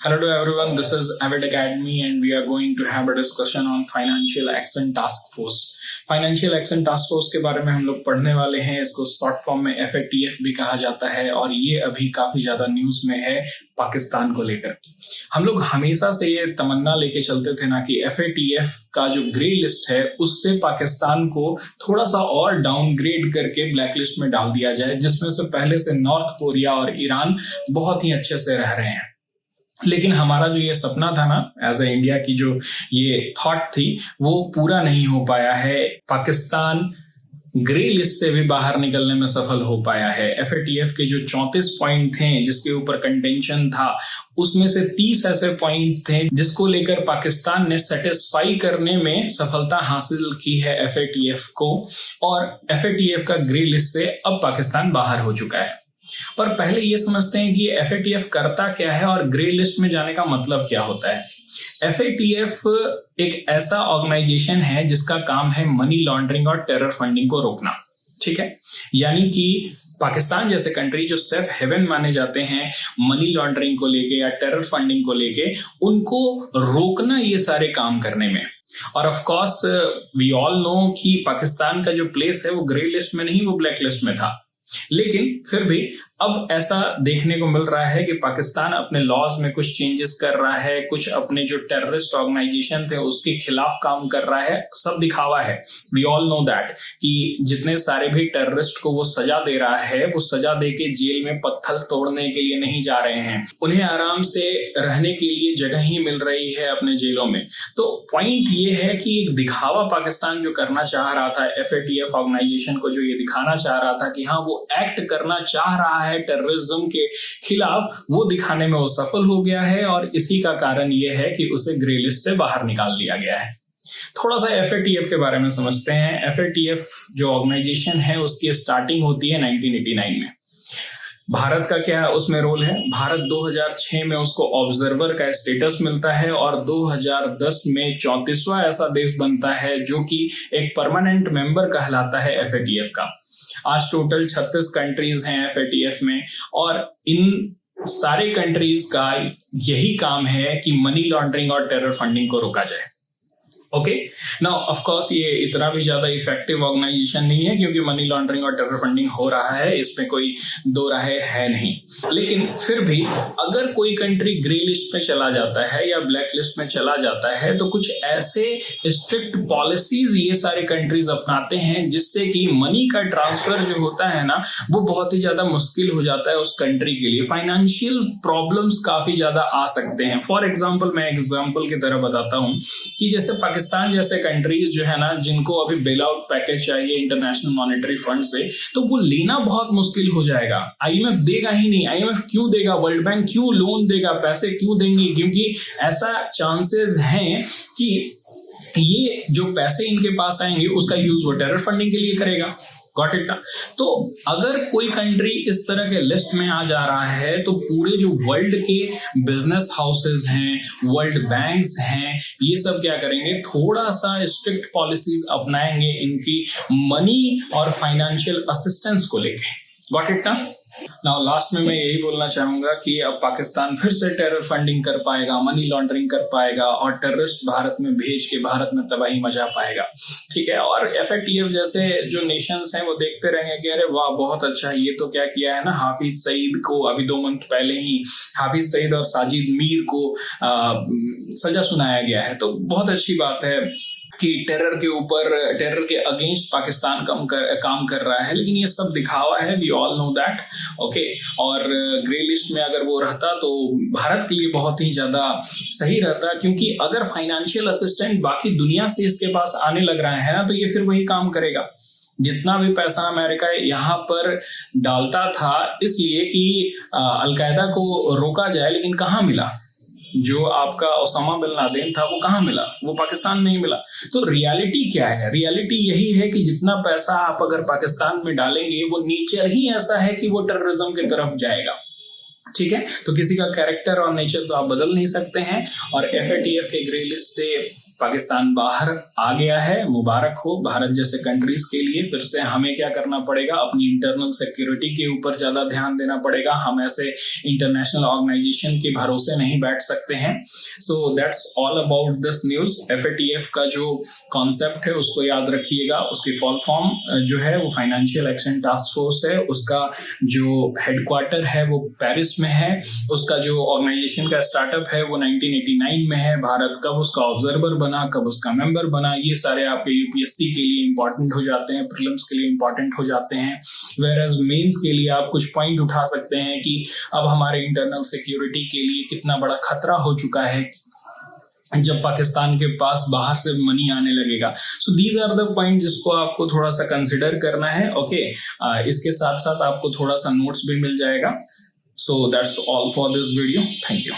Hello to everyone, this is Avid Academy and we are going to have a discussion on Financial Action Task Force. Financial Action Task Force के बारे में हम लोग पढ़ने वाले हैं। इसको शॉर्ट फॉर्म में FATF भी कहा जाता है और ये अभी काफी ज्यादा न्यूज में है पाकिस्तान को लेकर। हम लोग हमेशा से ये तमन्ना लेके चलते थे ना कि FATF का जो ग्रे लिस्ट है उससे पाकिस्तान को थोड़ा सा और डाउनग्रेड करके ब्लैक लिस्ट में डाल दिया जाए, जिसमें से पहले से नॉर्थ कोरिया और ईरान बहुत ही अच्छे से रह रहे हैं। लेकिन हमारा जो ये सपना था ना एज ए इंडिया की जो ये थॉट थी वो पूरा नहीं हो पाया है। पाकिस्तान ग्रे लिस्ट से भी बाहर निकलने में सफल हो पाया है। FATF के जो 34 पॉइंट थे जिसके ऊपर कंटेंशन था उसमें से 30 ऐसे पॉइंट थे जिसको लेकर पाकिस्तान ने सेटिस्फाई करने में सफलता हासिल की है FATF को, और FATF का ग्रे लिस्ट से अब पाकिस्तान बाहर हो चुका है। पर पहले ये समझते हैं कि FATF करता क्या है और ग्रे लिस्ट में जाने का मतलब क्या होता है। FATF एक ऐसा ऑर्गेनाइजेशन है जिसका काम है मनी लॉन्ड्रिंग और टेरर फंडिंग को रोकना, ठीक है। यानी कि पाकिस्तान जैसे कंट्री जो सेफ हेवन माने जाते हैं मनी लॉन्ड्रिंग को लेके या टेरर फंडिंग को लेके, उनको रोकना ये सारे काम करने में। और of course we all know कि पाकिस्तान का जो प्लेस है वो ग्रे लिस्ट में नहीं, वो ब्लैक लिस्ट में था। लेकिन फिर भी अब ऐसा देखने को मिल रहा है कि पाकिस्तान अपने लॉज में कुछ चेंजेस कर रहा है, कुछ अपने जो टेररिस्ट ऑर्गेनाइजेशन थे उसके खिलाफ काम कर रहा है। सब दिखावा है, वी ऑल नो दैट कि जितने सारे भी टेररिस्ट को वो सजा दे रहा है वो सजा दे के जेल में पत्थर तोड़ने के लिए नहीं जा रहे हैं, उन्हें आराम से रहने के लिए जगह ही मिल रही है अपने जेलों में। तो पॉइंट ये है कि एक दिखावा पाकिस्तान जो करना चाह रहा था, FATF ऑर्गेनाइजेशन को जो ये दिखाना चाह रहा था कि हाँ वो एक्ट करना चाह रहा है टेररिज्म के खिलाफ, वो दिखाने में वो सफल हो गया है और इसी का कारण ये है कि उसे ग्रे लिस्ट से बाहर निकाल दिया गया है। थोड़ा सा FATF के बारे में समझते हैं। FATF जो ऑर्गेनाइजेशन है उसकी स्टार्टिंग होती है 1989 में। भारत का क्या उसमें रोल है? भारत 2006 में उसको ऑब्जर्वर का स्टेटस मिलता है और 2010 में 34वां ऐसा देश बनता है जो कि एक परमानेंट मेंबर कहलाता है FATF का। आज टोटल 36 कंट्रीज हैं FATF में और इन सारे कंट्रीज का यही काम है कि मनी लॉन्ड्रिंग और टेरर फंडिंग को रोका जाए। ओके, नाउ ऑफ कोर्स ये इतना भी ज्यादा इफेक्टिव ऑर्गेनाइजेशन नहीं है क्योंकि मनी लॉन्ड्रिंग और टेरर फंडिंग हो रहा है, इसमें कोई दो राहे है नहीं। लेकिन फिर भी अगर कोई कंट्री ग्रे लिस्ट में चला जाता है या ब्लैक लिस्ट में चला जाता है तो कुछ ऐसे स्ट्रिक्ट पॉलिसीज ये सारे कंट्रीज अपनाते हैं जिससे कि मनी का ट्रांसफर जो होता है ना वो बहुत ही ज्यादा मुश्किल हो जाता है उस कंट्री के लिए। फाइनेंशियल प्रॉब्लम्स काफी ज्यादा आ सकते हैं। फॉर एग्जाम्पल, मैं एग्जाम्पल की तरह बताता हूँ कि जैसे पाकिस्तान जैसे कंट्रीज जो है ना जिनको अभी बेल आउट पैकेज चाहिए इंटरनेशनल मॉनेटरी फंड से, तो वो लेना बहुत मुश्किल हो जाएगा। IMF देगा ही नहीं। IMF क्यों देगा? वर्ल्ड बैंक क्यों लोन देगा? पैसे क्यों देंगे? क्योंकि ऐसा चांसेस हैं कि ये जो पैसे इनके पास आएंगे उसका यूज वो टेरर फंडिंग के लिए करेगा। गॉट इट ना? तो अगर कोई कंट्री इस तरह के लिस्ट में आ जा रहा है तो पूरे जो वर्ल्ड के बिजनेस हाउसेस हैं, वर्ल्ड बैंक्स हैं, ये सब क्या करेंगे? थोड़ा सा स्ट्रिक्ट पॉलिसीज अपनाएंगे इनकी मनी और फाइनेंशियल असिस्टेंस को लेके। गॉट इट ना? नाउ लास्ट में मैं यही बोलना चाहूंगा कि अब पाकिस्तान फिर से टेरर फंडिंग कर पाएगा, मनी लॉन्ड्रिंग कर पाएगा और टेररिस्ट भारत में भेज के भारत में तबाही मचा पाएगा, ठीक है। और FATF जैसे जो नेशंस हैं वो देखते रहेंगे कि अरे वाह बहुत अच्छा, ये तो क्या किया है ना, हाफिज सईद को अभी 2 मंथ पहले ही हाफिज सईद और साजिद मीर को सजा सुनाया गया है, तो बहुत अच्छी बात है कि टेरर के अगेंस्ट पाकिस्तान काम कर रहा है। लेकिन ये सब दिखावा है, we all know that, okay. और ग्रे लिस्ट में अगर वो रहता तो भारत के लिए बहुत ही ज्यादा सही रहता, क्योंकि अगर फाइनेंशियल असिस्टेंट बाकी दुनिया से इसके पास आने लग रहा है ना तो ये फिर वही काम करेगा। जितना भी पैसा अमेरिका यहाँ पर डालता था इसलिए कि अलकायदा को रोका जाए, लेकिन कहाँ मिला? जो आपका ओसामा बिन लादेन था वो कहाँ मिला? वो पाकिस्तान में ही मिला। तो रियलिटी क्या है? रियलिटी यही है कि जितना पैसा आप अगर पाकिस्तान में डालेंगे वो नेचर ही ऐसा है कि वो टेररिज्म की तरफ जाएगा, ठीक है। तो किसी का कैरेक्टर और नेचर तो आप बदल नहीं सकते हैं और FATF के ग्रे लिस्ट से पाकिस्तान बाहर आ गया है, मुबारक हो भारत जैसे कंट्रीज के लिए। फिर से हमें क्या करना पड़ेगा, अपनी इंटरनल सिक्योरिटी के ऊपर ज्यादा ध्यान देना पड़ेगा। हम ऐसे इंटरनेशनल ऑर्गेनाइजेशन के भरोसे नहीं बैठ सकते हैं। So that's all about this news. FATF का जो कॉन्सेप्ट है उसको याद रखिएगा। उसकी फुल फॉर्म जो है वो फाइनेंशियल एक्शन टास्क फोर्स है। उसका जो हेडक्वार्टर है वो पेरिस में है। उसका जो ऑर्गेनाइजेशन का स्टार्टअप है वो 1989 में है। भारत कब उसका ऑब्जर्वर बना, कब उसका मेंबर बना, ये सारे आपके UPSC के लिए इंपॉर्टेंट हो जाते हैं, प्रीलिम्स के लिए इंपॉर्टेंट हो जाते हैं। वेयरएज मेंस के लिए आप कुछ पॉइंट उठा सकते हैं कि अब हमारे इंटरनल सिक्योरिटी के लिए कितना बड़ा खतरा हो चुका है जब पाकिस्तान के पास बाहर से मनी आने लगेगा। So these are the point जिसको आपको थोड़ा सा कंसिडर करना है। ओके, इसके साथ साथ आपको थोड़ा सा नोट्स भी मिल जाएगा। So that's all for this video. Thank you.